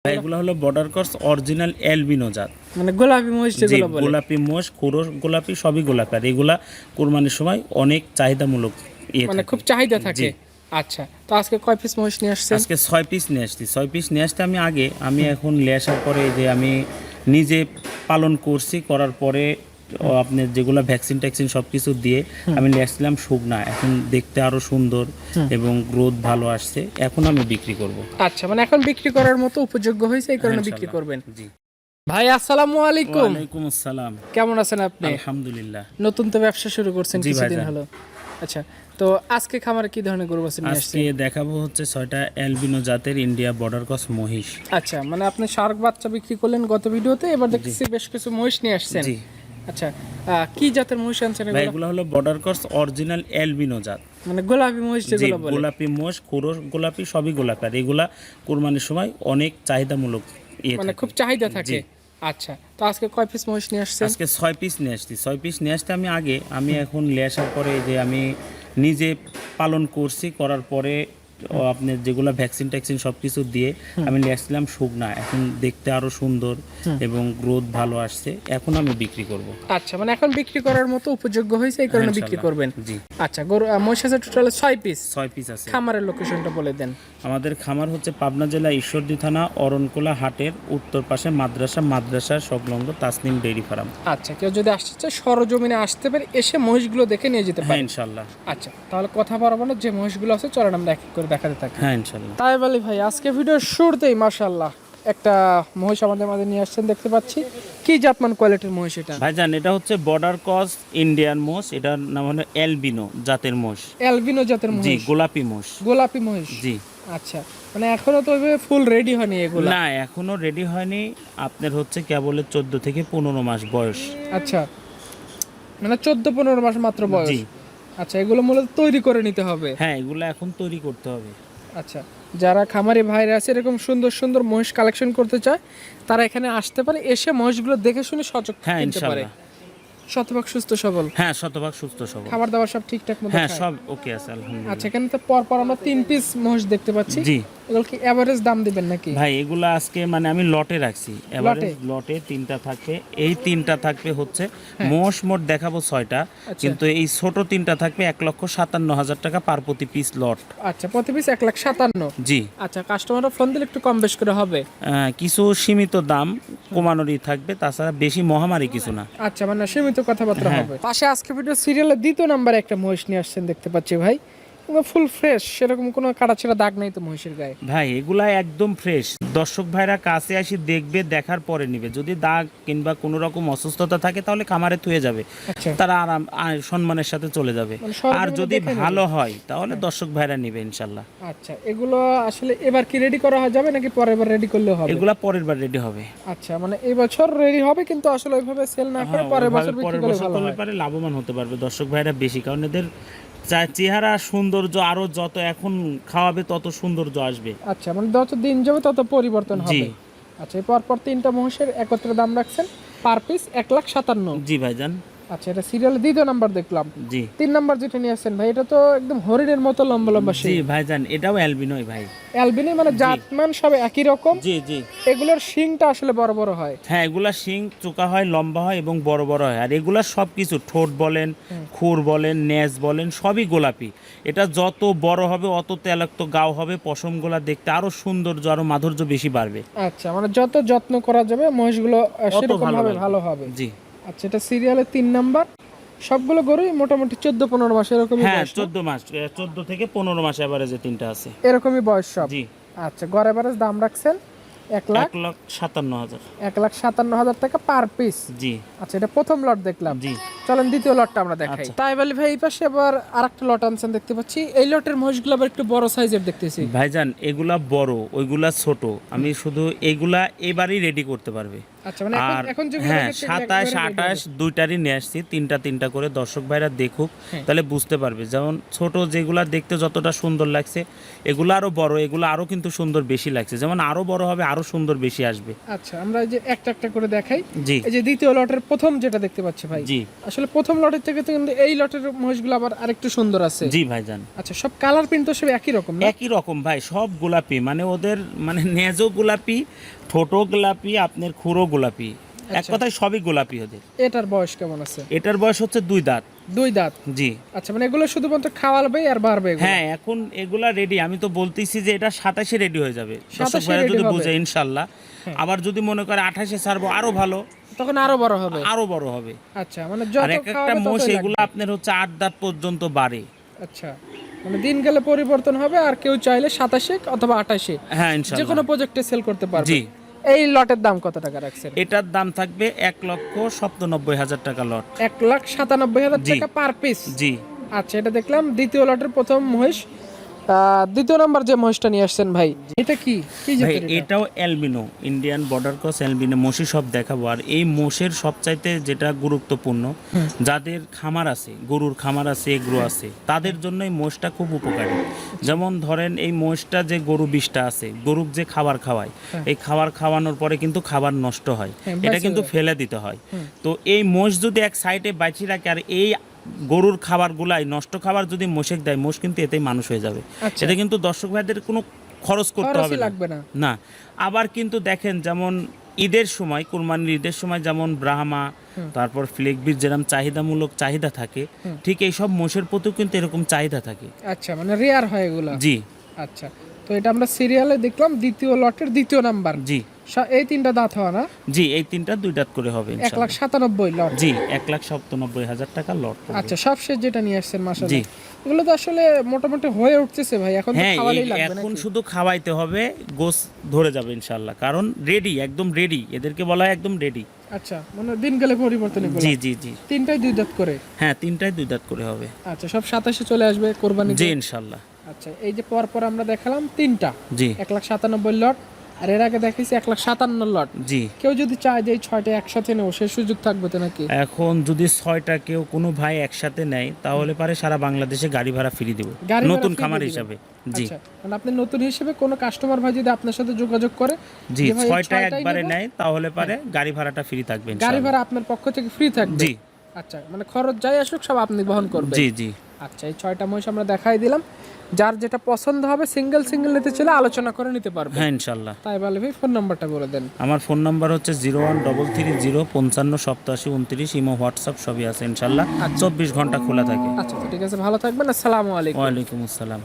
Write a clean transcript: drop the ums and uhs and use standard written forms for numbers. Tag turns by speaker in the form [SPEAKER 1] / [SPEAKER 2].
[SPEAKER 1] এগুলো হলো border cross original albino জাত,
[SPEAKER 2] মানে গোলাপি মহিষ যেগুলো বলে।
[SPEAKER 1] গোলাপি মোষ, খোরস গোলাপি, সবই গোলাপি। আর এগুলা কুরবানির সময় অনেক চাহিদামূলক,
[SPEAKER 2] মানে খুব চাহিদা থাকে। আচ্ছা, তো আজকে কয় পিস মহিষ নিয়ে আসছেন?
[SPEAKER 1] আজকে 6 পিস নিয়ে আসছি। 6 পিস নিয়ে আসতে আমি এখন নিয়ে আসার পরে যে আমি নিজে পালন করছি, করার পরে আপনার যেগুলো ভ্যাকসিন ট্যাকসিন সব কিছু দিয়ে আমি নিয়ে আসছিলাম শুকনা। এখন দেখতে আরো সুন্দর এবং গ্রোথ ভালো আসছে, এখন আমি বিক্রি করব।
[SPEAKER 2] আচ্ছা, মানে এখন বিক্রি করার মতো উপযোগ্য হয়েছে, এই কারণে বিক্রি করবেন।
[SPEAKER 1] জি
[SPEAKER 2] ভাই আসসালামু আলাইকুম।
[SPEAKER 1] ওয়ালাইকুম আসসালাম।
[SPEAKER 2] কেমন আছেন আপনি?
[SPEAKER 1] আলহামদুলিল্লাহ।
[SPEAKER 2] নতুন তো ব্যবসা শুরু করছেন
[SPEAKER 1] জি
[SPEAKER 2] কিছুদিন
[SPEAKER 1] ভাইজান।
[SPEAKER 2] হলো। আচ্ছা, তো আজকে খামারে কি ধরনের গরু বাছুর নিয়ে
[SPEAKER 1] আজকে
[SPEAKER 2] আসছেন?
[SPEAKER 1] দেখাবো হচ্ছে 6টা অ্যালবিনো জাতের ইন্ডিয়া বর্ডার ক্রস মহিষ।
[SPEAKER 2] আচ্ছা, মানে আপনি শার্ক বাচ্চা বিক্রি করলেন গত ভিডিওতে, এবার দেখতেছি বেশ কিছু মহিষ নিয়ে আসছেন।
[SPEAKER 1] জি
[SPEAKER 2] আচ্ছা, কি জাতের মহিষ আনছেন
[SPEAKER 1] ভাই,
[SPEAKER 2] এগুলো?
[SPEAKER 1] এগুলো হলো বর্ডার ক্রস অরিজিনাল অ্যালবিনো জাত,
[SPEAKER 2] মানে গোলাপি মহিষ যেগুলো বলে।
[SPEAKER 1] গোলাপি মোষ, খোরস গোলাপি, সবই গোলাপি। আর এগুলা কুরবানির সময় অনেক চাহিদামূলক,
[SPEAKER 2] মানে খুব চাহিদা থাকে। আচ্ছা, তো আজকে কয় পিস মহিষ নিয়ে আসছেন?
[SPEAKER 1] আজকে 6 পিস নিয়ে আসছি। 6 পিস নিয়ে আসতে আমি এখন নিয়ে আসার পরে যে আমি নিজে পালন করছি, করার পরে আপনার যেগুলো ভ্যাকসিন ট্যাকসিন সব কিছু দিয়ে আমি নিয়ে আসছিলাম শুকনা। এখন দেখতে আরো সুন্দর এবং গ্রোথ ভালো আসছে, এখন আমি বিক্রি করব।
[SPEAKER 2] আচ্ছা, মানে এখন বিক্রি করার মতো উপযোগ্য হয়েছে, এই কারণে বিক্রি করবেন।
[SPEAKER 1] জি
[SPEAKER 2] আচ্ছা, গরু মহিষ আছে টোটাল 6 পিস।
[SPEAKER 1] 6 পিস আছে।
[SPEAKER 2] খামারের লোকেশনটা বলে দেন।
[SPEAKER 1] আমাদের খামার হচ্ছে পাবনা জেলা ঈশ্বরদী থানা অরণকোলা হাটের উত্তর পাশে মাদ্রাসার সংলগ্ন তাসনিম ডেইরি ফার্ম।
[SPEAKER 2] আচ্ছা, কেউ যদি আসতে চায় সরজমিনে আসতে পারে, এসে মহিষগুলো দেখে নিয়ে যেতে
[SPEAKER 1] হ্যাঁ
[SPEAKER 2] পারে
[SPEAKER 1] ইনশাল্লাহ।
[SPEAKER 2] আচ্ছা, তাহলে কথা বলবো না, যে মহিষগুলো আছে চলেন আমরা এক এক করে দেখাতে থাকি।
[SPEAKER 1] হ্যাঁ ইনশাল্লাহ।
[SPEAKER 2] তাই বলি ভাই, আজকে ভিডিওর শুরুতেই মাশাআল্লাহ একটা মহিষ আমাদের মাঝে নিয়ে আসছেন দেখতে পাচ্ছি। কি জাতমান কোয়ালিটির মহিষ এটা?
[SPEAKER 1] ভাইজান, এটা হচ্ছে বর্ডার ক্রস ইন্ডিয়ান মোষ, এটার নাম হলো অ্যালবিনো জাতের মোষ।
[SPEAKER 2] অ্যালবিনো জাতের
[SPEAKER 1] জি,
[SPEAKER 2] মহিষ,
[SPEAKER 1] গোলাপি মোষ।
[SPEAKER 2] গোলাপি মহিষ।
[SPEAKER 1] জি।
[SPEAKER 2] আচ্ছা, মানে এখনো তো ফুল রেডি হয়নি এগুলো?
[SPEAKER 1] না, এখনো রেডি হয়নি। আপনার হচ্ছে কেবল 14 থেকে 15 মাস বয়স।
[SPEAKER 2] আচ্ছা, মানে 14-15 মাস মাত্র বয়স।
[SPEAKER 1] জি।
[SPEAKER 2] আচ্ছা, এগুলো মূলত তৈরি করে নিতে হবে?
[SPEAKER 1] হ্যাঁ, এগুলো এখন তৈরি করতে হবে।
[SPEAKER 2] আচ্ছা, যারা খামারি ভাইরা আছে এরকম সুন্দর সুন্দর মহিষ কালেকশন করতে চায়, তারা এখানে আসতে পারে, এসে মহিষগুলো দেখে শুনে সচক
[SPEAKER 1] হ্যাঁ
[SPEAKER 2] কিনতে পারে।
[SPEAKER 1] ইনশাল্লাহ।
[SPEAKER 2] শতভাগ সুস্থ সবল?
[SPEAKER 1] হ্যাঁ, শতভাগ সুস্থ সবল।
[SPEAKER 2] খাবার দাবার সব ঠিকঠাক মতো
[SPEAKER 1] হ্যাঁ,
[SPEAKER 2] খায়?
[SPEAKER 1] সব ওকে আছে আলহামদুলিল্লাহ।
[SPEAKER 2] আচ্ছা, এখানে তো পর আমরা 3 পিস মহিষ দেখতে পাচ্ছি।
[SPEAKER 1] জি
[SPEAKER 2] এগুলো কি এভারেজ দাম দিবেন নাকি?
[SPEAKER 1] ভাই, এগুলো আজকে মানে আমি লটে রাখছি। এবারে লটে 3টা থাকবে। এই 3টা থাকবে হচ্ছে মোট দেখাবো 6টা, কিন্তু এই ছোট 3টা থাকবে 1,57,000 টাকা পার প্রতি পিস লট।
[SPEAKER 2] আচ্ছা, প্রতি পিস 1,57,000।
[SPEAKER 1] জি।
[SPEAKER 2] আচ্ছা, কাস্টমাররা ফোন দিলে একটু কম বেশ করে হবে?
[SPEAKER 1] কিছু সীমিত দাম কমানোরই থাকবে, তাছাড়া বেশি মহামারী কিছু না।
[SPEAKER 2] আচ্ছা, মানে সীমিত কথাবার্তা হবে। পাশে আজকে ভিডিও সিরিয়ালের 2য় নম্বরে একটা মহিষ নিয়ে আসছেন দেখতে পাচ্ছি ভাই, ফুল ফ্রেশ, সেরকম কোনো কাটাছেঁড়া দাগ নেই তো মহিষের গায়ে?
[SPEAKER 1] ভাই, এগুলা একদম ফ্রেশ। দর্শক ভাইরা কাছে আসি দেখবে, দেখার পরে নিবে। যদি দাগ কিংবা কোনো রকম অসুস্থতা থাকে তাহলে খামারে থুয়ে যাবে,
[SPEAKER 2] আচ্ছা,
[SPEAKER 1] তারা আরাম সম্মানের সাথে চলে যাবে।
[SPEAKER 2] মানে সরজমিনে
[SPEAKER 1] আর যদি
[SPEAKER 2] দেখে নেবে?
[SPEAKER 1] ভালো হয় তাহলে দর্শক ভাইরা নিবে ইনশাল্লাহ।
[SPEAKER 2] আচ্ছা, এগুলো আসলে এবার কি রেডি করা যাবে নাকি পরের বার রেডি করলেও হবে?
[SPEAKER 1] এগুলা পরের বার রেডি হবে।
[SPEAKER 2] আচ্ছা, মানে এই বছর রেডি হবে, কিন্তু আসলে ওইভাবে সেল না করে পরের বছর বিক্রি
[SPEAKER 1] পরের
[SPEAKER 2] করলে
[SPEAKER 1] বছর
[SPEAKER 2] ভালো
[SPEAKER 1] করলে
[SPEAKER 2] হয়।
[SPEAKER 1] পারে লাভবান হতে পারবে দর্শক ভাইরা বেশি, কারণ এদের চেহারা সৌন্দর্য আরো যত এখন খাওয়াবে তত সৌন্দর্য আসবে।
[SPEAKER 2] আচ্ছা, মানে যত দিন যাবে তত পরিবর্তন
[SPEAKER 1] জি
[SPEAKER 2] হবে। আচ্ছা, এই পরপর 3টা মহিষের একত্রে দাম রাখছেন পার পিস 1,57,000।
[SPEAKER 1] জি ভাইজান।
[SPEAKER 2] আচ্ছা, এটা সিরিয়ালের 2য় নাম্বার দেখলাম।
[SPEAKER 1] জি।
[SPEAKER 2] 3 নাম্বার যেটা নিয়ে আসছেন ভাই, এটা তো একদম হরিণের মতো লম্বা লম্বা
[SPEAKER 1] জি
[SPEAKER 2] শিং।
[SPEAKER 1] ভাইজান, এটাও অ্যালবিনোই ভাই।
[SPEAKER 2] অ্যালবিনি, মানে জাতমান সব একই রকম?
[SPEAKER 1] জি জি।
[SPEAKER 2] এগুলোর শিংটা আসলে বড় বড় হয়?
[SPEAKER 1] হ্যাঁ, এগুলা শিং চোকা হয়, লম্বা হয় এবং বড় বড় হয়। আর এগুলা সব কিছু ঠোঁট বলেন, খুর বলেন, নেজ বলেন, সবই গোলাপি। এটা যত বড় হবে অত তেলাক্ত গাও হবে, পশমগুলা দেখতে আরো সৌন্দর্য, আরো মাধুর্য বেশি বাড়বে।
[SPEAKER 2] আচ্ছা, মানে যত যত্ন করা যাবে মহিষগুলো সেরকম ভাবে ভালো হবে।
[SPEAKER 1] জি।
[SPEAKER 2] আচ্ছা, এটা সিরিয়ালের 3 নাম্বার। সবগুলো গরুই মোটামুটি 14-15 মাস এরকমই
[SPEAKER 1] হ্যাঁ,
[SPEAKER 2] বয়স না?
[SPEAKER 1] 14 মাস, 14 থেকে 15 মাস এভারেজে 3টা আছে।
[SPEAKER 2] এরকমই বয়স সব?
[SPEAKER 1] জি।
[SPEAKER 2] আচ্ছা, গড় এভারেজ দাম রাখছেন
[SPEAKER 1] 1,57,000।
[SPEAKER 2] 1,57,000 টাকা পার পিস?
[SPEAKER 1] জি।
[SPEAKER 2] আচ্ছা, এটা প্রথম লট দেখলাম।
[SPEAKER 1] জি।
[SPEAKER 2] চলেন দ্বিতীয় লটটা আমরা দেখাই। তাই বলি ভাই, এই পাশে আবার আরেকটা লট আনছেন দেখতে পাচ্ছি। এই লটের মহিষগুলো আবার একটু বড় সাইজের দেখতেছি।
[SPEAKER 1] ভাইজান, এগুলা বড়, ওইগুলা ছোট। আমি শুধু এগুলা এবারই রেডি করতে পারবে।
[SPEAKER 2] আচ্ছা, মানে
[SPEAKER 1] আর
[SPEAKER 2] এখন যেগুলো
[SPEAKER 1] হ্যাঁ,
[SPEAKER 2] দেখেছি এগুলো
[SPEAKER 1] 27,
[SPEAKER 2] একেবারে ready
[SPEAKER 1] 28 দুইটারই নিয়ে আসছি। 3টা করে দর্শক ভাইরা দেখুক, তাহলে বুঝতে পারবে। যেমন ছোট যেগুলা দেখতে যতটা সুন্দর লাগছে, এগুলো আরো বড়, এগুলো আরো কিন্তু সুন্দর বেশি লাগছে। যেমন আরো বড় হবে আরো সুন্দর বেশি আসবে।
[SPEAKER 2] আচ্ছা, আমরা এই যে একটা একটা করে দেখাই।
[SPEAKER 1] জি
[SPEAKER 2] এই যে দ্বিতীয় লটের প্রথম যেটা দেখতে পাচ্ছি ভাই,
[SPEAKER 1] জি।
[SPEAKER 2] আসলে আসলে প্রথম লটের থেকে তো কিন্তু এই লটের মহিষগুলো আবার আরেকটু সুন্দর আছে।
[SPEAKER 1] জি ভাইজান।
[SPEAKER 2] আচ্ছা, সব কালার প্রিন্ট তো সব একই রকম না?
[SPEAKER 1] একই রকম ভাই, সব গোলাপি, মানে ওদের মানে নেজো গোলাপি, ঠোঁটো গোলাপি, আপনার খুরো গোলাপি, এক কথায় সবই গোলাপি ওদের।
[SPEAKER 2] এটার বয়স কেমন আছে?
[SPEAKER 1] এটার বয়স হচ্ছে 2 দাঁত।
[SPEAKER 2] 2 দাঁত।
[SPEAKER 1] জি।
[SPEAKER 2] আচ্ছা, মানে এগুলো শুধুমাত্র খাওয়াবে আর বাড়বে এগুলো?
[SPEAKER 1] হ্যাঁ, এখন এগুলা রেডি, আমি তো বলতেছি যে এটা 27-এ রেডি হয়ে যাবে,
[SPEAKER 2] 27
[SPEAKER 1] ভাইরা
[SPEAKER 2] ready
[SPEAKER 1] যদি
[SPEAKER 2] হবে।
[SPEAKER 1] বুঝে ইনশাল্লাহ। আবার যদি মনে করে 28-এ ছাড়বো আরো ভালো,
[SPEAKER 2] তখন আরো বড় হবে।
[SPEAKER 1] আরো বড় হবে।
[SPEAKER 2] আচ্ছা, মানে
[SPEAKER 1] আর
[SPEAKER 2] যত
[SPEAKER 1] এক একটা
[SPEAKER 2] খাওয়াবে
[SPEAKER 1] মোষ
[SPEAKER 2] ততই
[SPEAKER 1] এগুলো
[SPEAKER 2] লাগবে।
[SPEAKER 1] আপনার হচ্ছে 8 দাঁত পর্যন্ত বাড়ে।
[SPEAKER 2] আচ্ছা, মানে দিন গেলে পরিবর্তন হবে, আর কেউ চাইলে 27-এ অথবা 28-এ
[SPEAKER 1] হ্যাঁ
[SPEAKER 2] যে
[SPEAKER 1] ইনশাল্লাহ।
[SPEAKER 2] কোনো প্রজেক্টে সেল করতে পারবে।
[SPEAKER 1] জি।
[SPEAKER 2] এই লটের দাম কত টাকা রাখছেন?
[SPEAKER 1] এটার দাম থাকবে 1,97,000 টাকা লট।
[SPEAKER 2] 1,97,000
[SPEAKER 1] জি।
[SPEAKER 2] টাকা পার পিস।
[SPEAKER 1] জি।
[SPEAKER 2] আচ্ছা, এটা দেখলাম দ্বিতীয় লটের প্রথম মহিষ। দ্বিতীয় নাম্বার যে মহিষটা নিয়ে আসছেন ভাই, এটা কি কি
[SPEAKER 1] ভাই
[SPEAKER 2] জাতের এটা?
[SPEAKER 1] এটাও albino, Indian border cross albino মোষই সব দেখাবো। আর এই মোষের সবচাইতে যেটা গুরুত্বপূর্ণ, যাদের খামার আছে, গরুর খামার আছে, এগ্রো আছে, তাদের জন্য এই মোষটা খুব উপকারী। যেমন ধরেন এই মোষটা যে গরু 20টা আছে, গরুর যে খাবার খাওয়ায়, এই খাবার খাওয়ানোর পরে কিন্তু খাবার নষ্ট হয়,
[SPEAKER 2] হ্যাঁ,
[SPEAKER 1] এটা
[SPEAKER 2] বাঁচে
[SPEAKER 1] কিন্তু
[SPEAKER 2] যায়।
[SPEAKER 1] ফেলে দিতে হয়। তো এই মোষ যদি এক সাইডে বাঁচিয়ে রাখে, আর এই গরুর খাবারগুলাই নষ্ট খাবার যদি মোষেক দেয়, মোষ কিন্তু এতেই মানুষ হয়ে যাবে।
[SPEAKER 2] আচ্ছা।
[SPEAKER 1] এটা কিন্তু দর্শক ভাইদের কোনো খরচ করতে
[SPEAKER 2] খরচই
[SPEAKER 1] হবে
[SPEAKER 2] লাগবে না।
[SPEAKER 1] না। আবার কিন্তু দেখেন, যেমন ঈদের সময়, কুরবানির ঈদের সময় যেমন ব্রাহ্মা, তারপর ফ্লেগবির যেরকম চাহিদামূলক চাহিদা থাকে, ঠিক এই সব মোষের প্রতিও কিন্তু এরকম চাহিদা থাকে।
[SPEAKER 2] আচ্ছা, মানে রেয়ার হয় এগুলা।
[SPEAKER 1] জি।
[SPEAKER 2] আচ্ছা, তো এটা আমরা সিরিয়ালে দেখলাম দ্বিতীয় লটের দ্বিতীয় নাম্বার।
[SPEAKER 1] জি।
[SPEAKER 2] এই তিনটা দাঁত হওয়া না?
[SPEAKER 1] জি, এই তিনটা 2 দাঁত করে হবে ইনশাআল্লাহ।
[SPEAKER 2] 1,97,000 লট।
[SPEAKER 1] জি, 1,97,000 টাকা লট পড়বে।
[SPEAKER 2] আচ্ছা, সবশেষ যেটা নিয়ে আসছেন মাশাআল্লাহ,
[SPEAKER 1] জি।
[SPEAKER 2] এগুলো তো আসলে মোটামুটি হয়ে উঠতেছে ভাই, এখন তো
[SPEAKER 1] হ্যাঁ,
[SPEAKER 2] খাওয়ালেই লাগবে
[SPEAKER 1] এখন
[SPEAKER 2] নাকি?
[SPEAKER 1] শুধু খাওয়াইতে হবে, গোস ধরে যাবে ইনশাআল্লাহ, কারণ রেডি, একদম রেডি, এদেরকে বলা হয় একদম রেডি।
[SPEAKER 2] আচ্ছা, মানে দিন গেলে পরিবর্তন এগুলো?
[SPEAKER 1] জি জি জি।
[SPEAKER 2] তিনটাই 2 দাঁত করে?
[SPEAKER 1] হ্যাঁ, তিনটায় 2 দাঁত করে হবে।
[SPEAKER 2] আচ্ছা, সব 27-এ চলে আসবে কোরবানি?
[SPEAKER 1] জি ইনশাআল্লাহ।
[SPEAKER 2] আচ্ছা, এই যে পর আমরা দেখালাম তিনটা
[SPEAKER 1] জি
[SPEAKER 2] 1,97,000 লট, আর এর আগে দেখাইছি 1,57,000 লট।
[SPEAKER 1] জি।
[SPEAKER 2] কেউ যদি চায় যে এই 6টা একসাথে নেব, সেই সুযোগ থাকবে তো নাকি?
[SPEAKER 1] এখন যদি 6টা কেউ কোনো ভাই একসাথে নেয়, তাহলে পারে সারা বাংলাদেশে গাড়ি ভাড়া ফ্রি দেব,
[SPEAKER 2] গাড়ি ভাড়া
[SPEAKER 1] নতুন
[SPEAKER 2] free
[SPEAKER 1] খামার
[SPEAKER 2] দিয়ে
[SPEAKER 1] হিসাবে।
[SPEAKER 2] দিবেন?
[SPEAKER 1] জি
[SPEAKER 2] আচ্ছা, মানে আপনি নতুন হিসেবে কোনো কাস্টমার ভাই যদি আপনার সাথে যোগাযোগ করে,
[SPEAKER 1] জি,
[SPEAKER 2] যে ভাই এই
[SPEAKER 1] 6টা
[SPEAKER 2] 6টাই
[SPEAKER 1] একবারে
[SPEAKER 2] নেব,
[SPEAKER 1] নেয়, তাহলে পারে গাড়ি ভাড়াটা ফ্রি থাকবে
[SPEAKER 2] গাড়ি
[SPEAKER 1] ইনশাআল্লাহ।
[SPEAKER 2] ভাড়া আপনার পক্ষ থেকে ফ্রি থাকবে?
[SPEAKER 1] জি।
[SPEAKER 2] আচ্ছা, মানে খরচ যাই আসুক সব আপনি বহন করবেন?
[SPEAKER 1] জি জি।
[SPEAKER 2] আচ্ছা, এই 6টা মহিষ আমরা দেখাই দিলাম, যার যেটা পছন্দ হবে সিঙ্গেল নিতে চলে আলোচনা করে নিতে পারবে।
[SPEAKER 1] হ্যাঁ ইনশাআল্লাহ।
[SPEAKER 2] তাই বলে ভাই, ফোন নাম্বারটা বলে দেন।
[SPEAKER 1] আমার ফোন নাম্বার হচ্ছে 01330558729, ইমো হোয়াটসঅ্যাপ সবই আছে ইনশাআল্লাহ, 24 ঘন্টা খোলা থাকে।
[SPEAKER 2] আচ্ছা, তো ঠিক আছে, ভালো থাকবেন, আসসালামু আলাইকুম।
[SPEAKER 1] ওয়ালাইকুম আসসালাম।